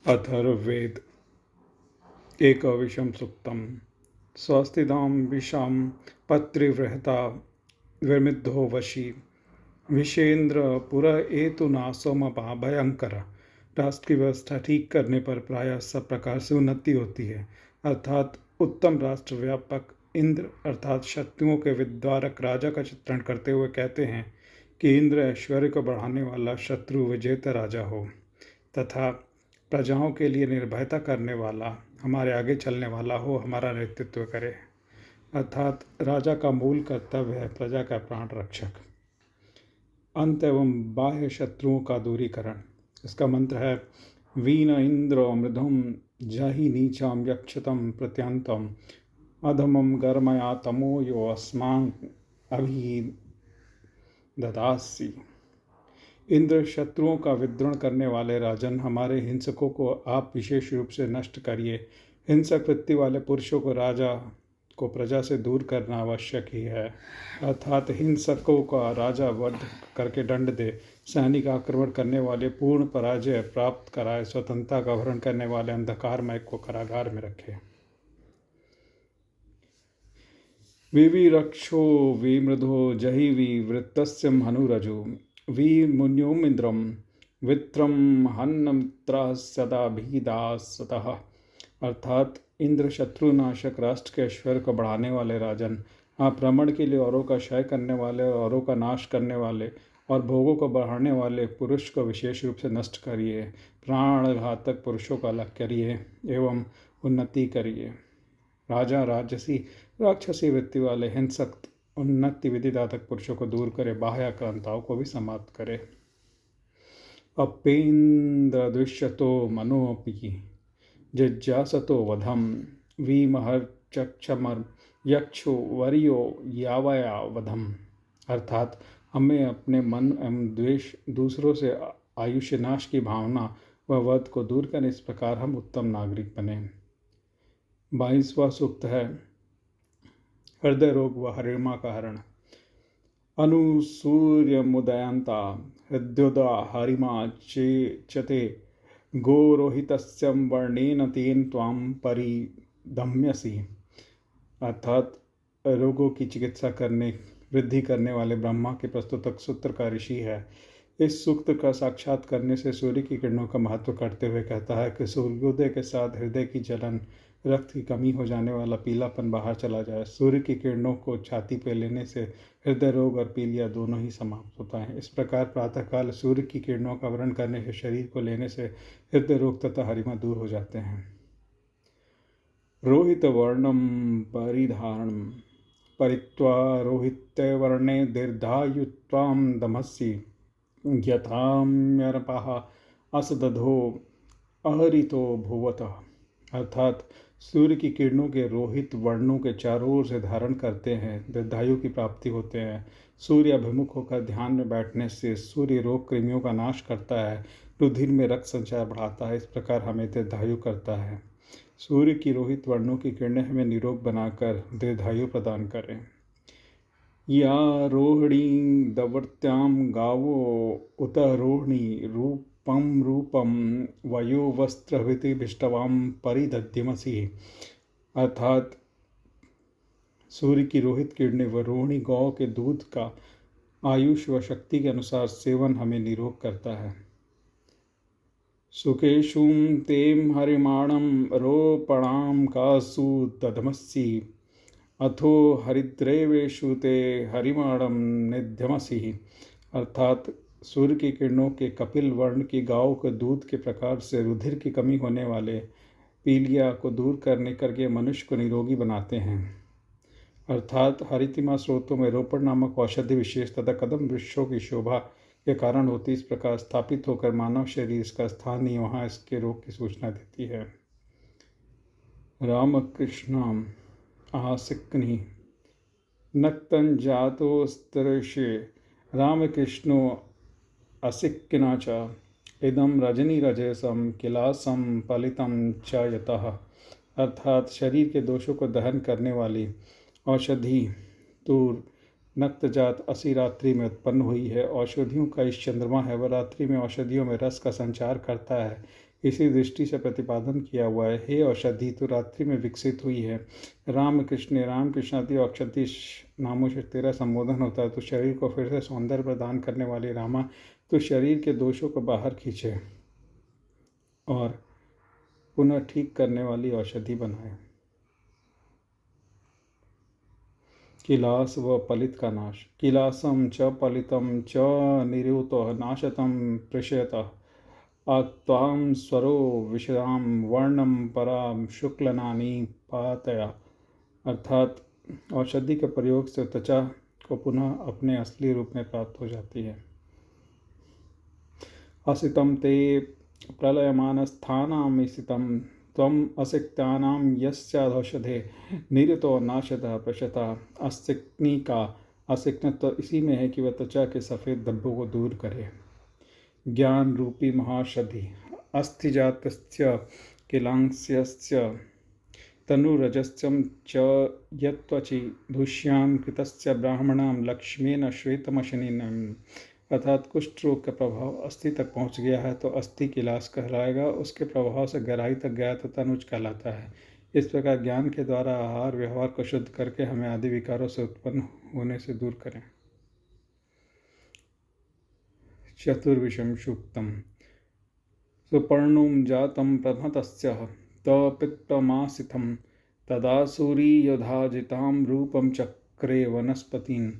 अथर्ववेद एकविंशं सूक्तम् स्वस्तिदां विशां पत्रिवृहता विमिद्धो वशी विषेन्द्र पुर एतु नासोमपा भयंकर। राष्ट्र की व्यवस्था ठीक करने पर प्रायः सब प्रकार से उन्नति होती है। अर्थात उत्तम राष्ट्र व्यापक इंद्र अर्थात शत्रुओं के विद्वारक राजा का चित्रण करते हुए कहते हैं कि इंद्र ऐश्वर्य को बढ़ाने वाला शत्रु विजेता राजा हो तथा प्रजाओं के लिए निर्भयता करने वाला, हमारे आगे चलने वाला हो, हमारा नेतृत्व करे। अर्थात राजा का मूल कर्तव्य है प्रजा का प्राण रक्षक। अंत एवं बाह्य शत्रुओं का दूरीकरण। इसका मंत्र है वीन इंद्रो मृधुम जहि नीचाम यक्षतम प्रत्यंतम अधमम गर्मया तमो यो अस्मां अभि ददासी। इंद्र शत्रुओं का विद्रोह करने वाले राजन, हमारे हिंसकों को आप विशेष रूप से नष्ट करिए। हिंसक वृत्ति वाले पुरुषों को राजा को प्रजा से दूर करना आवश्यक ही है। अर्थात हिंसकों का राजा वध करके दंड दे, सैनिक आक्रमण करने वाले पूर्ण पराजय प्राप्त कराए, स्वतंत्रता का हरण करने वाले अंधकारमय को कारागार में रखे। विविरक्षो विमृधो जहि विवृत्तस्य हनुरजो विमुन्योमिन्द्रं वित्रम हन्नमित्रः सदा भीदासतः। अर्थात इंद्र शत्रुनाशक राष्ट्र के ऐश्वर्य को बढ़ाने वाले राजन, आप भ्रमण के लिए औरों का क्षय करने वाले और औरों का नाश करने वाले और भोगों को बढ़ाने वाले पुरुष को विशेष रूप से नष्ट करिए, प्राण घातक पुरुषों का अलग करिए एवं उन्नति करिए। राजा राजसी राक्षसी वृत्ति वाले हिंसक उन्नति विधिदातक पुरुषों को दूर करे, बाह्य आक्रांताओं को भी समाप्त करे। अपेन्द्र दृश्यतो मनोपि जिज्ञासतो वधम विमहर्चक्षमर यक्षो वरियो यावया वधम। अर्थात हमें अपने मन एवं द्वेष, दूसरों से आयुष्य नाश की भावना व वध को दूर करें, इस प्रकार हम उत्तम नागरिक बने। 22वां सूक्त है हृदय रोग व हरिमा का हरण। अनुसूर्यमुदयंता हृद्योदा हरिमा चेचते गोरोहितस्यं वर्णेन तेन त्वां परिदम्यसि। अर्थात रोगों की चिकित्सा करने वृद्धि करने वाले ब्रह्मा के प्रस्तुतक सूत्र का ऋषि है। इस सूक्त का साक्षात करने से सूर्य की किरणों का महत्व करते हुए कहता है कि सूर्योदय के साथ हृदय की जलन, रक्त की कमी हो जाने वाला पीलापन बाहर चला जाए। सूर्य की किरणों को छाती पर लेने से हृदय रोग और पीलिया दोनों ही समाप्त होता है। इस प्रकार प्रातःकाल सूर्य की किरणों का वरण करने से शरीर को लेने से हृदय रोग तथा हरिमा दूर हो जाते हैं। रोहित वर्णम परिधारणम परित्वा रोहित्यवर्णे दीर्घायुत्वां दमसि यथाम्यर्पः असदधो अहरितो भुवतः। अर्थात सूर्य की किरणों के रोहित वर्णों के चारों ओर से धारण करते हैं, दीर्घायु की प्राप्ति होते हैं। सूर्य अभिमुख होकर ध्यान में बैठने से सूर्य रोग कृमियों का नाश करता है, रुधिर में रक्त संचार बढ़ाता है, इस प्रकार हमें दीर्घायु करता है। सूर्य की रोहित वर्णों की किरणें हमें निरोग बनाकर दीर्घायु प्रदान करें। या रोहिणी दवर्त्याम गावो उत रोहिणी रूपम रूपम वयो वस्त्रभिष्टवाम परिदध्यमसि। अर्थात सूर्य की रोहित किरणें व रोहिणी गौ के दूध का आयुष व शक्ति के अनुसार सेवन हमें निरोग करता है। सुकेशुम तेम हरिमाणम रोपणाम कासु दधमसि अथो हरिद्रेवेशु ते हरिमाणम निध्यमसि। अर्थात सूर्य की किरणों के कपिल वर्ण की गायों के दूध के प्रकार से रुधिर की कमी होने वाले पीलिया को दूर करके मनुष्य को निरोगी बनाते हैं। अर्थात हरितिमा स्रोतों में रोपण नामक औषधि विशेष तथा कदम वृक्षों की शोभा के कारण होती, इस प्रकार स्थापित होकर मानव शरीर इसका स्थान नहीं, वहाँ इसके रोग की सूचना देती है। रामकृष्णम आसिक्नि नक्तं जातोस्तरशे रामकृष्णो असिक्किना च इदं रजनीरजसं किलासं पलितं च यतः। अर्थात शरीर के दोषों को दहन करने वाली औषधि तूर नक्तजात असी रात्रि में उत्पन्न हुई है। औषधियों का इस चंद्रमा है, वह रात्रि में औषधियों में रस का संचार करता है। इसी दृष्टि से प्रतिपादन किया हुआ है। हे औषधि, तो रात्रि में विकसित हुई है। राम कृष्णादि और अक्षति नामों से तेरा संबोधन होता है। तो शरीर को फिर से सौंदर्य प्रदान करने वाली रामा, तो शरीर के दोषों को बाहर खींचे और पुनः ठीक करने वाली औषधि बनाए। किलास व पलित का नाश। किलासम च पलितम च निरुतो नाशतम प्रेषयत आत्वां स्वरो विषदाम वर्णम पराम शुक्लनानी पातया। अर्थात औषधि के प्रयोग से त्वचा को पुनः अपने असली रूप में प्राप्त हो जाती है। असितम ते प्रलयमानस्थानां स्थितं त्वम् असिक्तानां यस्याधौषधे निरतो नाशतः प्रशता। असिक्नी का असिक्नत्व इसी में है कि वह त्वचा के सफ़ेद धब्बों को दूर करे। ज्ञान रूपी महाषधि। अस्थिजातस्य किलांस्यस्य तनुरजस्यं च यत्त्वचि धूष्यां कृतस्य ब्राह्मणां लक्ष्मेन श्वेतमशनिनं। अर्थात कुष्ठ रोग का प्रभाव अस्थि तक पहुँच गया है तो अस्थि किलास कहलाएगा। उसके प्रभाव से गहराई तक गया तो तनुज कहलाता है। इस प्रकार ज्ञान के द्वारा आहार व्यवहार को शुद्ध करके हमें आदि विकारों से उत्पन्न होने से दूर करें। चतुर्विशम सूक्तम। सुपर्णुम जातम प्रथमतस्य तपित्तमासितं तदा सूर्ययोधाजितां रूपम चक्रे वनस्पतिं।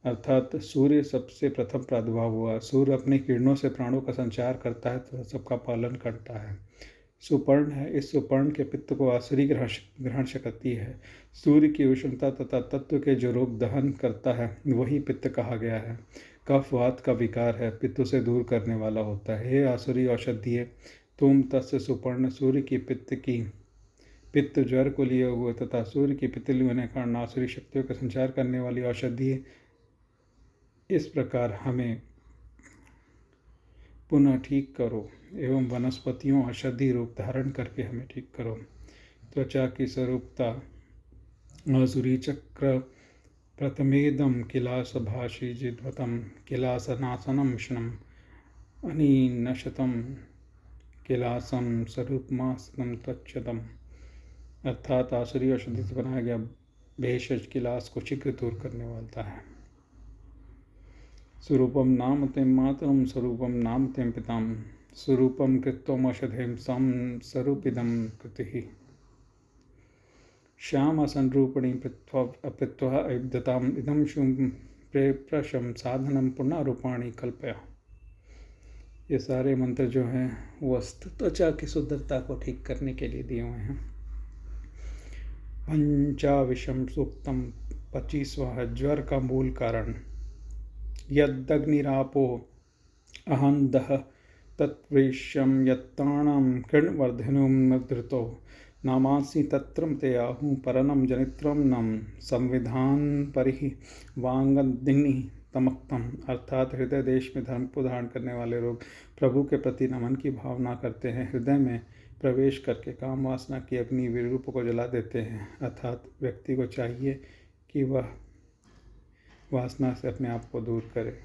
अर्थात सूर्य सबसे प्रथम प्रादुर्भाव हुआ। सूर्य अपने किरणों से प्राणों का संचार करता है तथा सबका पालन करता है। सुपर्ण है। इस सुपर्ण के पित्त को आसुरी ग्रहण शक्ति है। सूर्य की उष्णता तथा तत्व के जो रोग दहन करता है वही पित्त कहा गया है। कफ वात का विकार है, पित्त से दूर करने वाला होता है। हे आसुरी औषधि, तुम तस्य सुपर्ण सूर्य की पित्त ज्वर को लिए हुए तथा सूर्य की पित्तली होने के कारण आसुरी शक्तियों का संचार करने वाली औषधि। इस प्रकार हमें पुनः ठीक करो एवं वनस्पतियों औषधि रूप धारण करके हमें ठीक करो। त्वचा की स्वरूपता। आसुरी चक्र प्रथमेदम किलास भाषी जिद्वतम किलासनासनम विष्णम अनिनशतम किलासम स्वरूपमास्तम त्वच्चतम। अर्थात आसुरी औषधि से बनाया गया भेषज किलास को शीघ्र दूर करने वाला है। स्वरूपम नाम तें मातरम स्वरूपम नाम तें पिताम स्वरूपम कृत्वमौषधिं सम स्वरूपिदं कृतिः। श्याम संरूपिणी पृथ्वा अयुद्धताम इदं शुम प्रेप्रशम साधनम पुनरूपाणी कल्पया। ये सारे मंत्र जो हैं वो त्वचा की सुंदरता को ठीक करने के लिए दिए हुए हैं। पंचाविशम सूक्तम 25वां। ज्वर का मूल कारण। यदग्निरापो अहंदः तत्वेश्यं यत्ताणां कृण्वर्धिनुं धृतो नामांसि तत्रं ते आहु परनं जनित्रं नम संविधान परिहि वांगग्नि तमक्तम। अर्थात हृदय देश में धर्म को धारण करने वाले लोग प्रभु के प्रति नमन की भावना करते हैं, हृदय में प्रवेश करके काम वासना की अग्नि विरूप को जला देते हैं। अर्थात व्यक्ति को चाहिए कि वह वासना से अपने आप को दूर करे।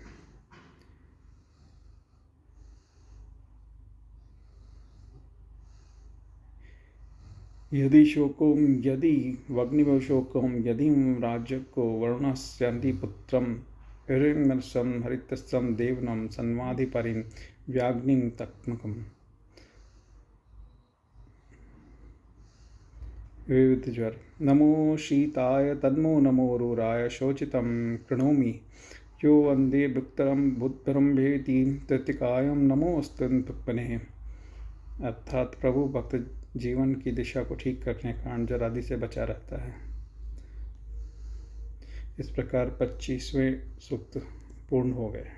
यदि शोकोम यदि वग्निव शोकोम यदि राज्यको वरुणस्यन्ति पुत्रम हिरण्यसम हरितस्सम देवनम सन्माधिपरिं व्याग्निं तक्मकम। विविध ज्वर। नमो शीताय तन्मो नमो रूराय शोचितं कृणोमि यो वंदे भुक्तरम बुद्धरम भेति तृतिकायम नमोस्तुपने। अर्थात प्रभु भक्त जीवन की दिशा को ठीक करने के कारण जर आदि से बचा रहता है। इस प्रकार 25वें सूक्त पूर्ण हो गए।